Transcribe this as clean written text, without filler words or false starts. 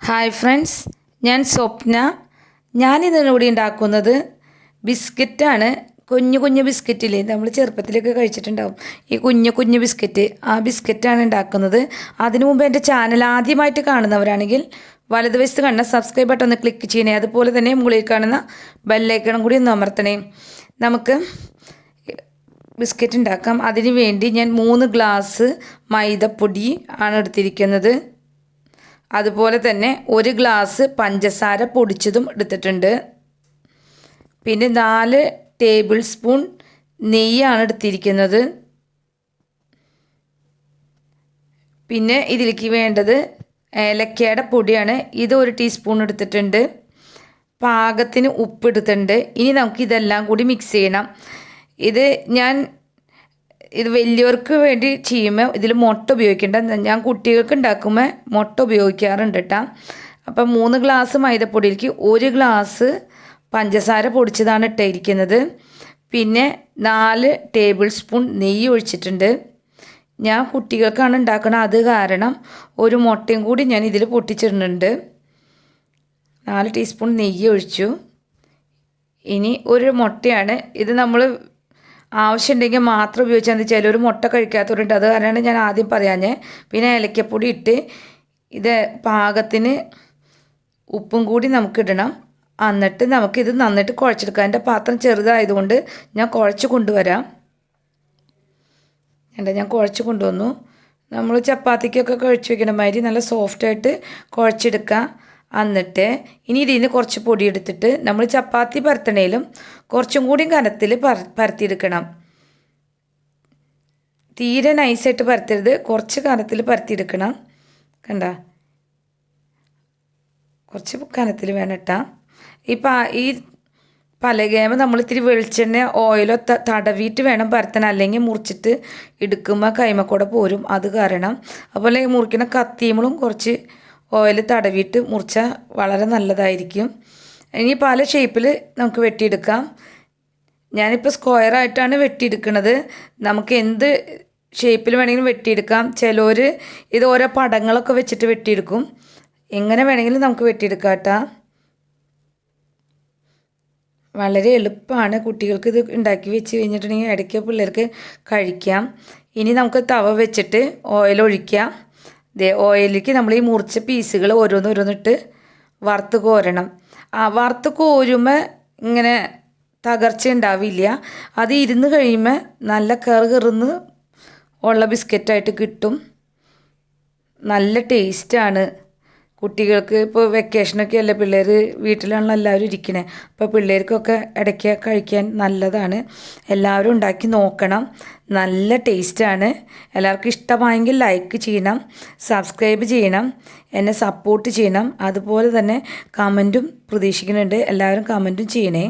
Hi friends, ഞാൻ സ്വപ്ന. ഞാനിതിലൂടെ ഉണ്ടാക്കുന്നത് ബിസ്ക്കറ്റാണ്. കുഞ്ഞു കുഞ്ഞു ബിസ്ക്കറ്റില്ലേ, നമ്മൾ ചെറുപ്പത്തിലൊക്കെ കഴിച്ചിട്ടുണ്ടാവും ഈ കുഞ്ഞു കുഞ്ഞു ബിസ്ക്കറ്റ്. ആ ബിസ്ക്കറ്റാണ് ഉണ്ടാക്കുന്നത്. അതിനു മുമ്പ് എൻ്റെ ചാനൽ ആദ്യമായിട്ട് കാണുന്നവരാണെങ്കിൽ വലതുവശത്ത് കാണുന്ന സബ്സ്ക്രൈബ് ബട്ടൺ ഒന്ന് ക്ലിക്ക് ചെയ്യണേ. അതുപോലെ തന്നെ മുകളിൽ കാണുന്ന ബെല്ലൈക്കണും കൂടി ഒന്ന് അമർത്തണേ. നമുക്ക് ബിസ്ക്കറ്റ് ഉണ്ടാക്കാം. അതിനു വേണ്ടി ഞാൻ 3 ഗ്ലാസ് മൈദപ്പൊടി ആണ് എടുത്തിരിക്കുന്നത്. അതുപോലെ തന്നെ 1 ഗ്ലാസ് പഞ്ചസാര പൊടിച്ചതും എടുത്തിട്ടുണ്ട്. പിന്നെ 4 ടേബിൾ സ്പൂൺ നെയ്യാണ് എടുത്തിരിക്കുന്നത്. പിന്നെ ഇതിലേക്ക് വേണ്ടത് ഏലക്കയുടെ പൊടിയാണ്. ഇത് 1 ടീസ്പൂൺ എടുത്തിട്ടുണ്ട്. പാകത്തിന് ഉപ്പ് എടുത്തിട്ടുണ്ട്. ഇനി നമുക്ക് ഇതെല്ലാം കൂടി മിക്സ് ചെയ്യണം. ഇത് വലിയവർക്ക് വേണ്ടി ചെയ്യുമ്പോൾ ഇതിൽ മുട്ട ഉപയോഗിക്കേണ്ട. ഞാൻ കുട്ടികൾക്ക് ഉണ്ടാക്കുമ്പോൾ മുട്ട ഉപയോഗിക്കാറുണ്ട് കേട്ടോ. അപ്പം 3 ഗ്ലാസ് മൈദപ്പൊടിയിലേക്ക് 1 ഗ്ലാസ് പഞ്ചസാര പൊടിച്ചതാണ് ഇട്ടിരിക്കുന്നത്. പിന്നെ 4 ടേബിൾ സ്പൂൺ നെയ്യ് ഒഴിച്ചിട്ടുണ്ട്. ഞാൻ കുട്ടികൾക്കാണ് ഉണ്ടാക്കുന്നത്, അത് കാരണം 1 മുട്ടയും കൂടി ഞാൻ ഇതിൽ പൊട്ടിച്ചിടുന്നുണ്ട്. 4 ടീസ്പൂൺ നെയ്യ് ഒഴിച്ചു. ഇനി 1 മുട്ടയാണ്. ഇത് നമ്മൾ ആവശ്യമുണ്ടെങ്കിൽ മാത്രം ഉപയോഗിച്ചാൽ മതി. ചിലർ മുട്ട കഴിക്കാത്തവരുണ്ട്, അത് കാരണമാണ് ഞാൻ ആദ്യം പറയാഞ്ഞേ. പിന്നെ ഏലക്കപ്പൊടി ഇട്ട് ഇത് പാകത്തിന് ഉപ്പും കൂടി നമുക്കിടണം. എന്നിട്ട് നമുക്കിത് നന്നായിട്ട് കുഴച്ചെടുക്കാം. എൻ്റെ പാത്രം ചെറുതായതുകൊണ്ട് ഞാൻ കുഴച്ച് കൊണ്ടുവരാം. ഞാൻ കുഴച്ച് കൊണ്ടുവന്നു. നമ്മൾ ചപ്പാത്തിക്കൊക്കെ കുഴച്ച് വയ്ക്കണ മാതിരി നല്ല സോഫ്റ്റായിട്ട് കുഴച്ചെടുക്കാം. എന്നിട്ട് ഇനി ഇതിൽ നിന്ന് കുറച്ച് പൊടി എടുത്തിട്ട് നമ്മൾ ചപ്പാത്തി പരത്തണേലും കുറച്ചും കൂടി കനത്തിൽ പരത്തിയെടുക്കണം. തീരെ നൈസായിട്ട് പരത്തരുത്, കുറച്ച് കനത്തിൽ പരത്തിയെടുക്കണം. കണ്ട, കുറച്ച് കനത്തിൽ വേണം ഇട്ടാൽ. ഈ പലകേമ നമ്മൾ ഇത്തിരി വെളിച്ചെണ്ണ ഓയിലോ തടവിയിട്ട് വേണം പരത്താൻ, അല്ലെങ്കിൽ മുറിച്ചിട്ട് എടുക്കുമ്പോൾ കൈമക്കൂടെ പോരും. അത് കാരണം അതുപോലെ മുറിക്കുന്ന കത്തിയുമ്പോഴും കുറച്ച് ഓയിൽ തടവിയിട്ട് മുറിച്ചാൽ വളരെ നല്ലതായിരിക്കും. ഇനി പല ഷേപ്പിൽ നമുക്ക് വെട്ടിയെടുക്കാം. ഞാനിപ്പോൾ സ്ക്വയറായിട്ടാണ് വെട്ടിയെടുക്കുന്നത്. നമുക്ക് എന്ത് ഷേപ്പിൽ വേണമെങ്കിലും വെട്ടിയെടുക്കാം. ചിലർ ഇത് ഓരോ പടങ്ങളൊക്കെ വെച്ചിട്ട് വെട്ടിയെടുക്കും. എങ്ങനെ വേണമെങ്കിലും നമുക്ക് വെട്ടിയെടുക്കാം കേട്ടോ. വളരെ എളുപ്പമാണ്. കുട്ടികൾക്ക് ഇത് ഉണ്ടാക്കി വെച്ച് കഴിഞ്ഞിട്ടുണ്ടെങ്കിൽ ഇടയ്ക്ക് പിള്ളേർക്ക് കഴിക്കാം. ഇനി നമുക്ക് തവ വെച്ചിട്ട് ഓയിൽ ഒഴിക്കാം. ഓയിലേക്ക് നമ്മൾ ഈ മുറിച്ച പീസുകൾ ഓരോന്നിട്ട് വറുത്ത് കോരണം. വറുത്ത് കോരുമ്പോൾ ഇങ്ങനെ തകർച്ച ഉണ്ടാവില്ല. അത് ഇരുന്ന് കഴിയുമ്പോൾ നല്ല കറുകറുന്ന് ഉള്ള ബിസ്ക്കറ്റായിട്ട് കിട്ടും. നല്ല ടേസ്റ്റാണ്. കുട്ടികൾക്ക് ഇപ്പോൾ വെക്കേഷനൊക്കെ അല്ലേ, പിള്ളേർ വീട്ടിലാണല്ലോ എല്ലാവരും ഇരിക്കണേ. അപ്പോൾ പിള്ളേർക്കൊക്കെ ഇടയ്ക്ക് കഴിക്കാൻ നല്ലതാണ്. എല്ലാവരും ഉണ്ടാക്കി നോക്കണം. നല്ല ടേസ്റ്റാണ്. എല്ലാവർക്കും ഇഷ്ടമായെങ്കിൽ ലൈക്ക് ചെയ്യണം, സബ്സ്ക്രൈബ് ചെയ്യണം, എന്നെ സപ്പോർട്ട് ചെയ്യണം. അതുപോലെ തന്നെ കമൻറ്റും പ്രതീക്ഷിക്കുന്നുണ്ട്. എല്ലാവരും കമൻറ്റും ചെയ്യണേ.